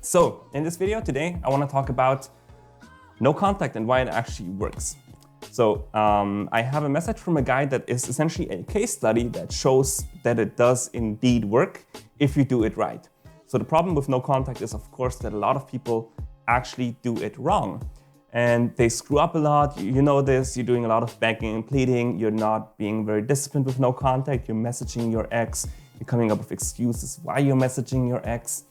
So in this video today, I want to talk about no contact and why it actually works. So I have a message from a guy that is essentially a case study that shows that it does indeed work if you do it right. So the problem with no contact is, of course, that a lot of people actually do it wrong. And they screw up a lot. You know this, you're doing a lot of begging and pleading, you're not being very disciplined with no contact, you're messaging your ex, you're coming up with excuses why you're messaging your ex.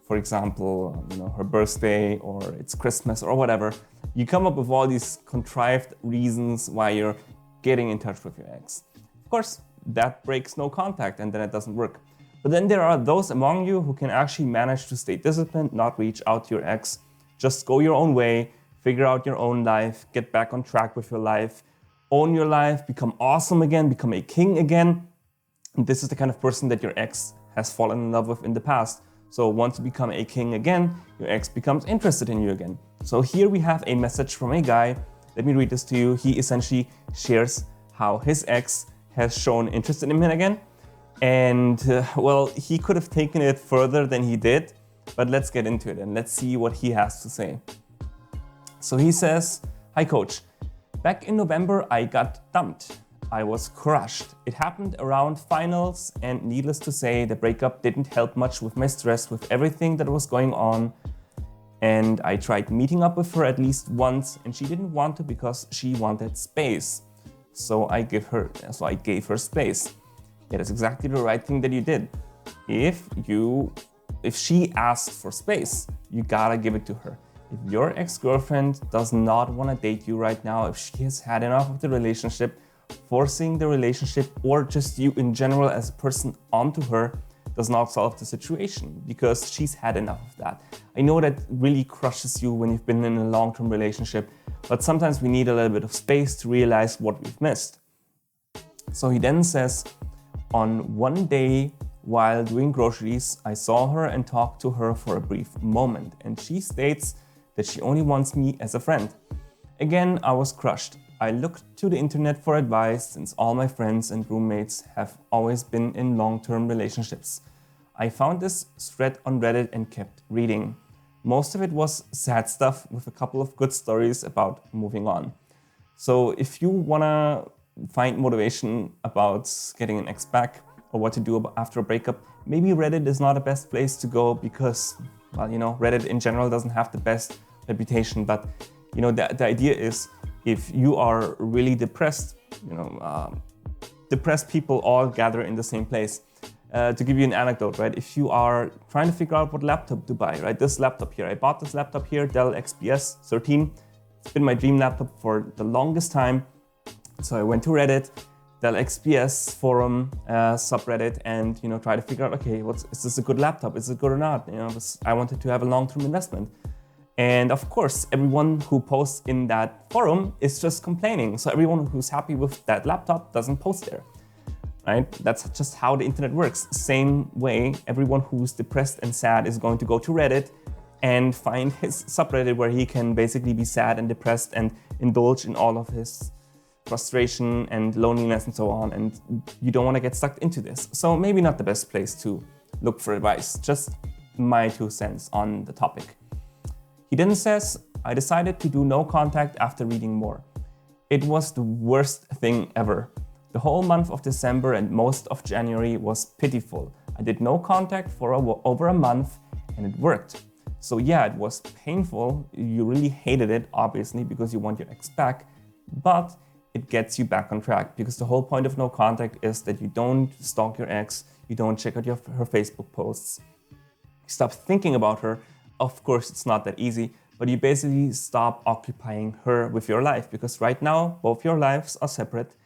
For example, her birthday or it's Christmas or whatever. You come up with all these contrived reasons why you're getting in touch with your ex. Of course, that breaks no contact and then it doesn't work. But then there are those among you who can actually manage to stay disciplined, not reach out to your ex, just go your own way, figure out your own life, get back on track with your life, own your life, become awesome again, become a king again. And this is the kind of person that your ex has fallen in love with in the past. So once you become a king again, your ex becomes interested in you again. So here we have a message from a guy. Let me read this to you. He essentially shares how his ex has shown interest in him again. And well, he could have taken it further than he did, but let's get into it and let's see what he has to say. So he says, "Hi coach, back in November I got dumped. I was crushed. It happened around finals and needless to say, the breakup didn't help much with my stress with everything that was going on. And I tried meeting up with her at least once and she didn't want to because she wanted space. So I gave her space. It is exactly the right thing that you did. If she asked for space, you gotta give it to her. If your ex-girlfriend does not want to date you right now, if she has had enough of the relationship, forcing the relationship or just you in general as a person onto her does not solve the situation because she's had enough of that. I know that really crushes you when you've been in a long-term relationship, but sometimes we need a little bit of space to realize what we've missed." So he then says, "On one day while doing groceries, I saw her and talked to her for a brief moment, and she states that she only wants me as a friend. Again, I was crushed. I looked to the internet for advice since all my friends and roommates have always been in long-term relationships. I found this thread on Reddit and kept reading. Most of it was sad stuff with a couple of good stories about moving on." So if you wanna find motivation about getting an ex back or what to do after a breakup, maybe Reddit is not the best place to go because, well, Reddit in general doesn't have the best reputation, but the idea is if you are really depressed, depressed people all gather in the same place. To give you an anecdote, right? If you are trying to figure out what laptop to buy, right? This laptop here, I bought this laptop here, Dell XPS 13. It's been my dream laptop for the longest time. So I went to Reddit, Dell XPS forum, subreddit, and try to figure out, okay, is this a good laptop? Is it good or not? I wanted to have a long-term investment. And of course, everyone who posts in that forum is just complaining. So everyone who's happy with that laptop doesn't post there, right? That's just how the internet works. Same way, everyone who's depressed and sad is going to go to Reddit and find his subreddit where he can basically be sad and depressed and indulge in all of his frustration and loneliness and so on. And you don't want to get sucked into this. So maybe not the best place to look for advice. Just my 2 cents on the topic. He then says, "I decided to do no contact after reading more. It was the worst thing ever. The whole month of December and most of January was pitiful. I did no contact for over a month and it worked. So yeah, it was painful. You really hated it, obviously, because you want your ex back, but it gets you back on track because the whole point of no contact is that you don't stalk your ex, you don't check out her Facebook posts, you stop thinking about her. Of course, it's not that easy, but you basically stop occupying her with your life because right now, both your lives are separate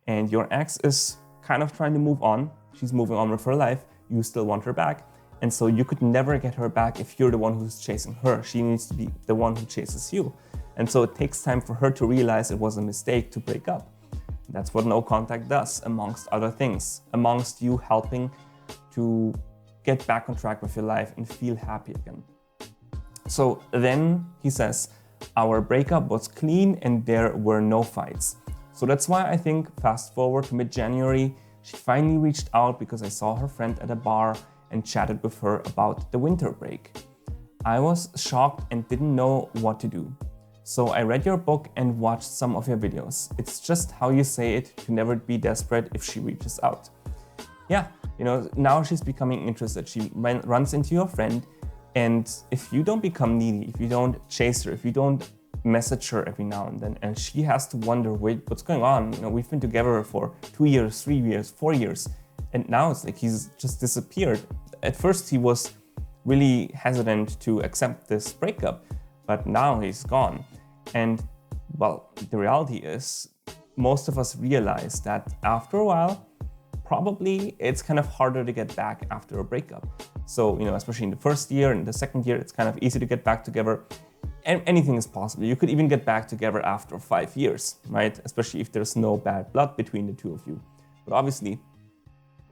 and your ex is kind of trying to move on. She's moving on with her life. You still want her back. And so you could never get her back if you're the one who's chasing her. She needs to be the one who chases you. And so it takes time for her to realize it was a mistake to break up. That's what no contact does, amongst other things, amongst you helping to get back on track with your life and feel happy again. So then he says, "Our breakup was clean and there were no fights. So that's why I think fast forward to mid-January, she finally reached out because I saw her friend at a bar and chatted with her about the winter break. I was shocked and didn't know what to do. So I read your book and watched some of your videos. It's just how you say it to never be desperate if she reaches out. Yeah, now she's becoming interested. She runs into your friend, and if you don't become needy, if you don't chase her, if you don't message her every now and then, and she has to wonder, wait, what's going on? We've been together for 2 years, 3 years, 4 years, and now it's like he's just disappeared. At first he was really hesitant to accept this breakup, but now he's gone. And well, the reality is most of us realize that after a while, probably it's kind of harder to get back after a breakup. So, especially in the first year and the second year, it's kind of easy to get back together. And anything is possible. You could even get back together after 5 years, right? Especially if there's no bad blood between the two of you. But obviously,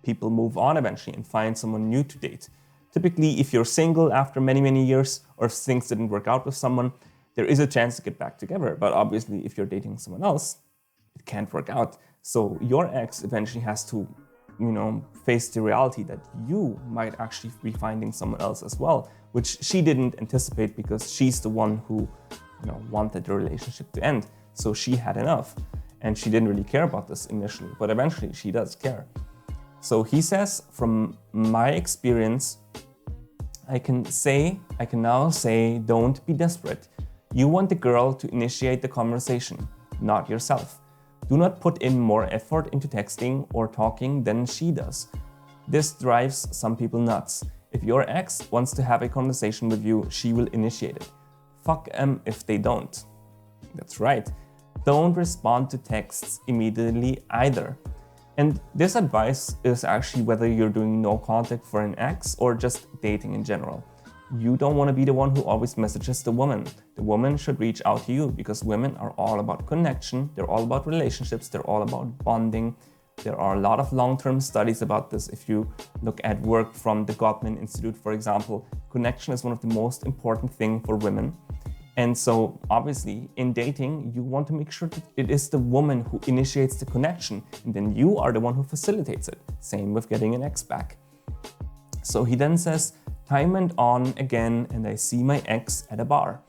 people move on eventually and find someone new to date. Typically, if you're single after many, many years, or if things didn't work out with someone, there is a chance to get back together. But obviously, if you're dating someone else, it can't work out. So your ex eventually has to, face the reality that you might actually be finding someone else as well, which she didn't anticipate because she's the one who, wanted the relationship to end. So she had enough, and she didn't really care about this initially, but eventually she does care. So he says, from my experience, I can now say, don't be desperate. You want the girl to initiate the conversation, not yourself. Do not put in more effort into texting or talking than she does. This drives some people nuts. If your ex wants to have a conversation with you, she will initiate it. Fuck them if they don't. That's right. Don't respond to texts immediately either. And this advice is actually whether you're doing no contact for an ex or just dating in general. You don't want to be the one who always messages the woman. The woman should reach out to you because women are all about connection, they're all about relationships, they're all about bonding. There are a lot of long-term studies about this. If you look at work from the Gottman Institute, for example, connection is one of the most important things for women. And so obviously in dating, you want to make sure that it is the woman who initiates the connection, and then you are the one who facilitates it. Same with getting an ex back. So he then says, time went on again and I see my ex at a bar.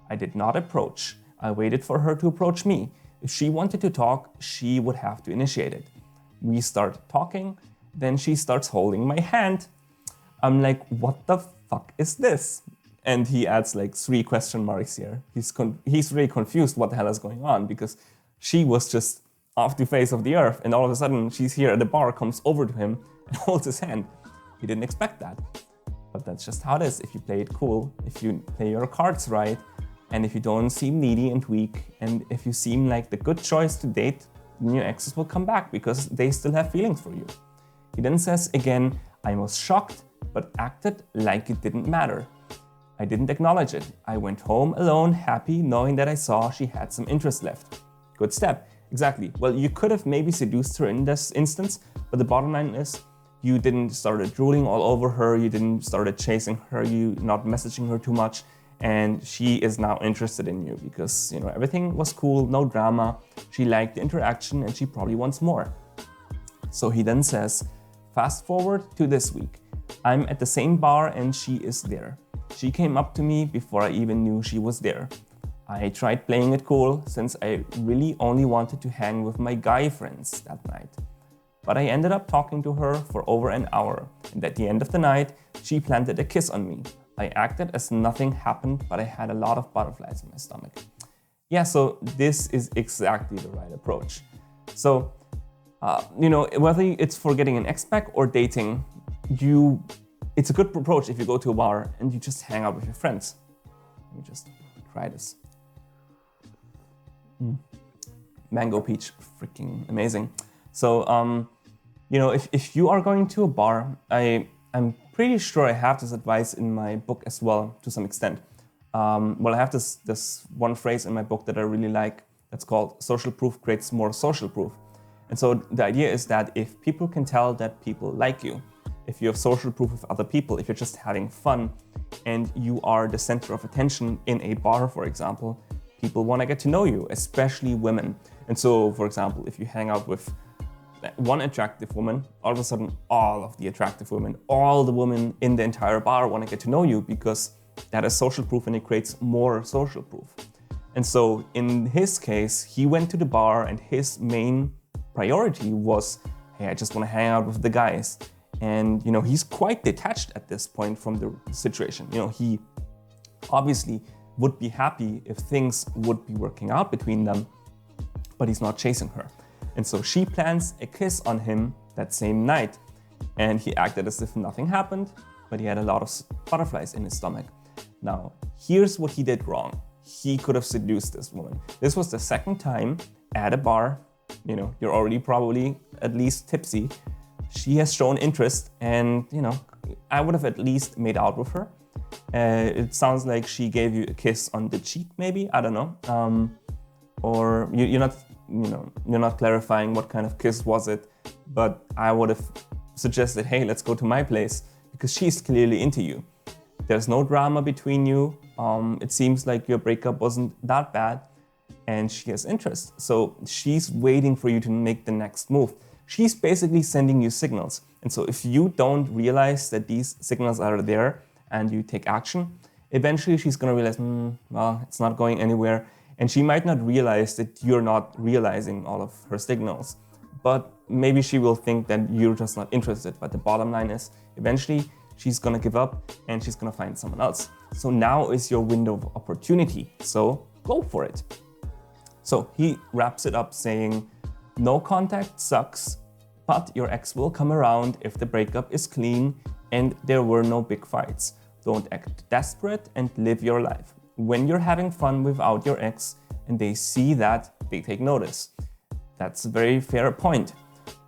I did not approach. I waited for her to approach me. If she wanted to talk, she would have to initiate it. We start talking, then she starts holding my hand. I'm like, what the fuck is this? And he adds like 3 question marks here. He's really confused what the hell is going on because she was just off the face of the earth, and all of a sudden she's here at the bar, comes over to him and holds his hand. He didn't expect that. But that's just how it is if you play it cool, if you play your cards right, and if you don't seem needy and weak, and if you seem like the good choice to date, then your exes will come back because they still have feelings for you. He then says again, I was shocked, but acted like it didn't matter. I didn't acknowledge it. I went home alone, happy, knowing that I saw she had some interest left. Good step. Exactly. Well, you could have maybe seduced her in this instance, but the bottom line is, you didn't start drooling all over her, you didn't start chasing her, you not messaging her too much, and she is now interested in you because, everything was cool, no drama, she liked the interaction and she probably wants more. So he then says, fast forward to this week. I'm at the same bar and she is there. She came up to me before I even knew she was there. I tried playing it cool since I really only wanted to hang with my guy friends that night. But I ended up talking to her for over an hour, and at the end of the night, she planted a kiss on me. I acted as nothing happened, but I had a lot of butterflies in my stomach. Yeah, so this is exactly the right approach. So, whether it's for getting an ex back or dating, it's a good approach if you go to a bar and you just hang out with your friends. Let me just try this. Mango peach, freaking amazing. So, if you are going to a bar, I'm pretty sure I have this advice in my book as well, to some extent. I have this one phrase in my book that I really like. That's called social proof creates more social proof. And so the idea is that if people can tell that people like you, if you have social proof with other people, if you're just having fun and you are the center of attention in a bar, for example, people want to get to know you, especially women. And so, for example, if you hang out with one attractive woman, all of a sudden all of the attractive women, all the women in the entire bar want to get to know you because that is social proof and it creates more social proof. And so in his case, he went to the bar and his main priority was, hey, I just want to hang out with the guys. And, you know, he's quite detached at this point from the situation. You know, he obviously would be happy if things would be working out between them, but he's not chasing her. And so she plans a kiss on him that same night. And he acted as if nothing happened, but he had a lot of butterflies in his stomach. Now, here's what he did wrong. He could have seduced this woman. This was the second time at a bar. You know, you're already probably at least tipsy. She has shown interest and, you know, I would have at least made out with her. It sounds like she gave you a kiss on the cheek, maybe, I don't know. Or you're not clarifying what kind of kiss was it, but I would have suggested, hey, let's go to my place because she's clearly into you. There's no drama between you. It seems like your breakup wasn't that bad and she has interest. So she's waiting for you to make the next move. She's basically sending you signals. And so if you don't realize that these signals are there and you take action, eventually she's gonna realize, well, it's not going anywhere. And she might not realize that you're not realizing all of her signals. But maybe she will think that you're just not interested. But the bottom line is, eventually she's gonna give up and she's gonna find someone else. So now is your window of opportunity. So go for it. So he wraps it up saying, no contact sucks, but your ex will come around if the breakup is clean and there were no big fights. Don't act desperate and live your life. When you're having fun without your ex and they see that, they take notice. That's a very fair point.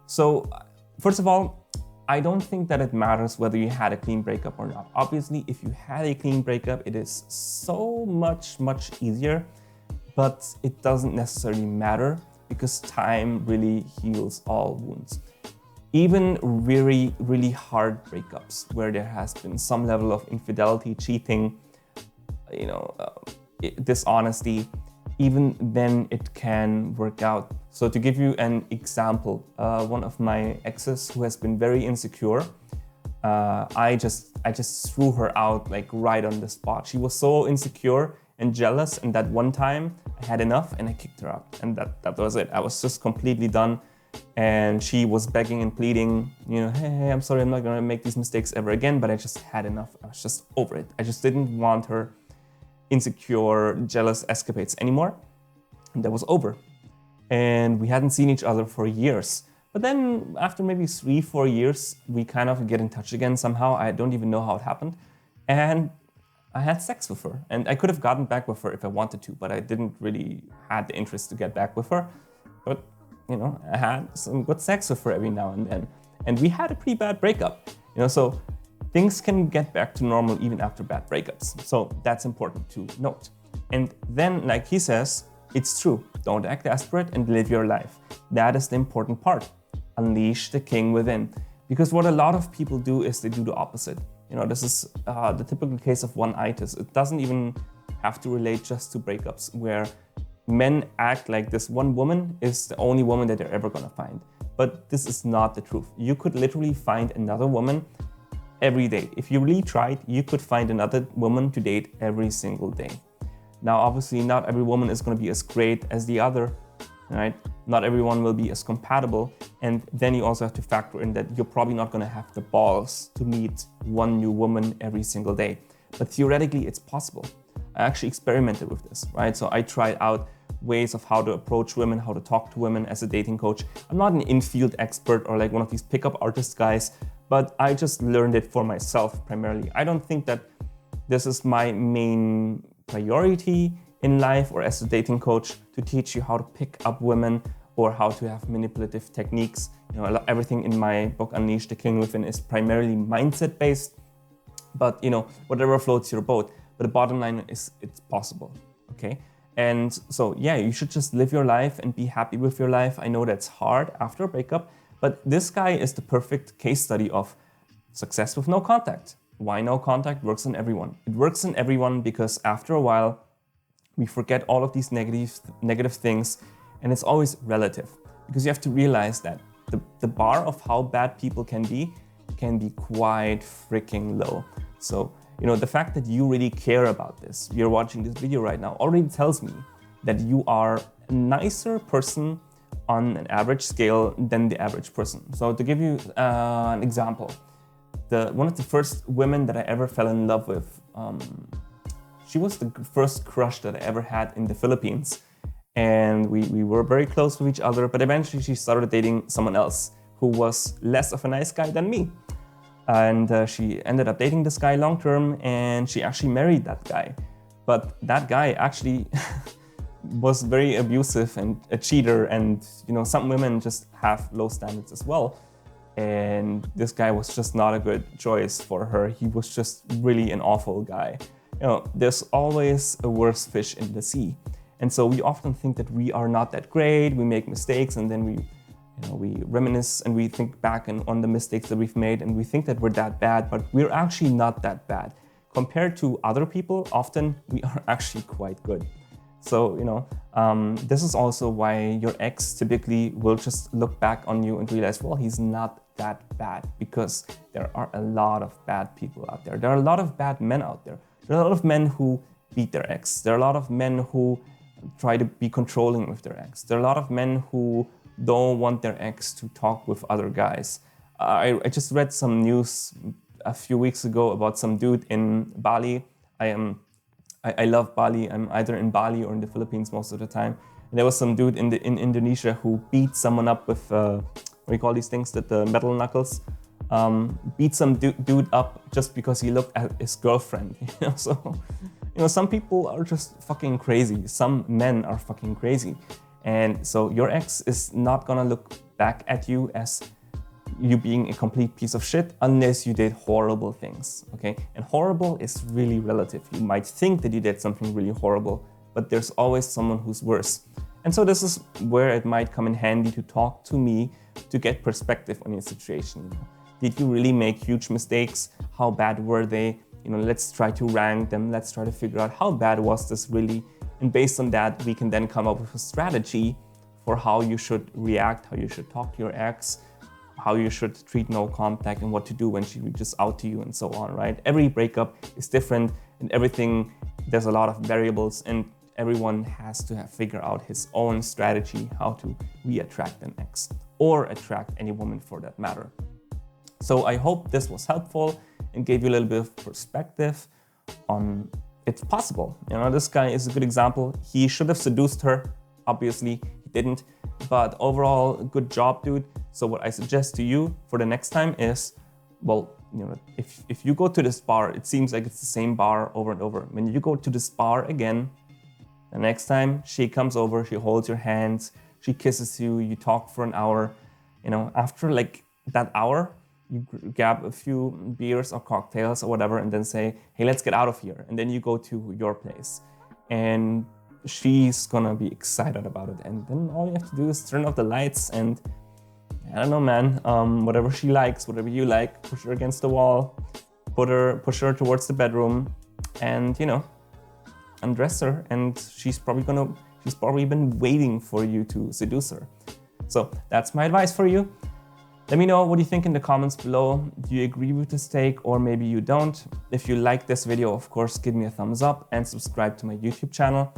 So first of all, I don't think that it matters whether you had a clean breakup or not. Obviously, if you had a clean breakup, it is so much easier, but it doesn't necessarily matter because time really heals all wounds. Even really hard breakups where there has been some level of infidelity, cheating, dishonesty, even then it can work out. So to give you an example, one of my exes who has been very insecure, I just threw her out like right on the spot. She was so insecure and jealous, and that one time I had enough and I kicked her out, and that was it. I was just completely done. And she was begging and pleading, hey, I'm sorry, I'm not gonna make these mistakes ever again, but I just had enough. I was just over it. I just didn't want her insecure, jealous escapades anymore. And that was over. And we hadn't seen each other for years. But then after maybe 3-4 years, we kind of get in touch again somehow. I don't even know how it happened. And I had sex with her. And I could have gotten back with her if I wanted to, but I didn't really have the interest to get back with her. But I had some good sex with her every now and then. And we had a pretty bad breakup. So things can get back to normal even after bad breakups. So that's important to note. And then, like he says, it's true. Don't act desperate and live your life. That is the important part. Unleash the king within. Because what a lot of people do is they do the opposite. This is the typical case of one-itis. It doesn't even have to relate just to breakups, where men act like this one woman is the only woman that they're ever gonna find. But this is not the truth. You could literally find another woman every day. If you really tried, you could find another woman to date every single day. Now, obviously, not every woman is gonna be as great as the other, right? Not everyone will be as compatible. And then you also have to factor in that you're probably not gonna have the balls to meet one new woman every single day. But theoretically, it's possible. I actually experimented with this, right? So I tried out ways of how to approach women, how to talk to women as a dating coach. I'm not an in-field expert or like one of these pickup artist guys, but I just learned it for myself primarily. I don't think that this is my main priority in life or as a dating coach to teach you how to pick up women or how to have manipulative techniques. Everything in my book, Unleash the King Within, is primarily mindset based, but whatever floats your boat. But the bottom line is it's possible, okay? And so, yeah, you should just live your life and be happy with your life. I know that's hard after a breakup, but this guy is the perfect case study of success with no contact. Why no contact works on everyone? It works on everyone because after a while, we forget all of these negative things, and it's always relative. Because you have to realize that the bar of how bad people can be quite freaking low. So You know, the fact that you really care about this, you're watching this video right now, already tells me that you are a nicer person on an average scale than the average person. So to give you an example, one of the first women that I ever fell in love with, she was the first crush that I ever had in the Philippines. And we were very close with each other, but eventually she started dating someone else who was less of a nice guy than me. And she ended up dating this guy long term, and she actually married that guy. But that guy actually was very abusive and a cheater, and you know, some women just have low standards as well. And this guy was just not a good choice for her. He was just really an awful guy. You know, there's always a worse fish in the sea. And so we often think that we are not that great, we make mistakes, and then we reminisce and we think back on the mistakes that we've made, and we think that we're that bad, but we're actually not that bad. Compared to other people, often we are actually quite good. So, you know, this is also why your ex typically will just look back on you and realize, well, he's not that bad, because there are a lot of bad people out there. There are a lot of bad men out there. There are a lot of men who beat their ex. There are a lot of men who try to be controlling with their ex. There are a lot of men who don't want their ex to talk with other guys. I just read some news a few weeks ago about some dude in Bali. I love Bali. I'm either in Bali or in the Philippines most of the time. And there was some dude in Indonesia who beat someone up with what do you call these things? The metal knuckles. Beat some dude up just because he looked at his girlfriend. You know, so you know, some people are just fucking crazy. Some men are fucking crazy. And so your ex is not gonna look back at you as you being a complete piece of shit unless you did horrible things, okay? And horrible is really relative. You might think that you did something really horrible, but there's always someone who's worse. And so this is where it might come in handy to talk to me to get perspective on your situation. Did you really make huge mistakes? How bad were they? You know, let's try to rank them. Let's try to figure out how bad was this really? And based on that, we can then come up with a strategy for how you should react, how you should talk to your ex, how you should treat no contact, and what to do when she reaches out to you, and so on, right? Every breakup is different, and everything, there's a lot of variables, and everyone has to figure out his own strategy how to reattract an ex, or attract any woman for that matter. So I hope this was helpful and gave you a little bit of perspective on it's possible. You know, this guy is a good example. He should have seduced her. Obviously, he didn't. But overall, good job, dude. So what I suggest to you for the next time is, well, you know, if you go to this bar, it seems like it's the same bar over and over. When you go to this bar again, the next time she comes over, she holds your hands, she kisses you, you talk for an hour. You know, after like that hour, you grab a few beers or cocktails or whatever and then say, hey, let's get out of here. And then you go to your place and she's gonna be excited about it. And then all you have to do is turn off the lights and, I don't know, man, whatever she likes, whatever you like, push her against the wall, push her towards the bedroom and, you know, undress her. And she's probably been waiting for you to seduce her. So that's my advice for you. Let me know what you think in the comments below. Do you agree with this take, or maybe you don't? If you like this video, of course, give me a thumbs up and subscribe to my YouTube channel.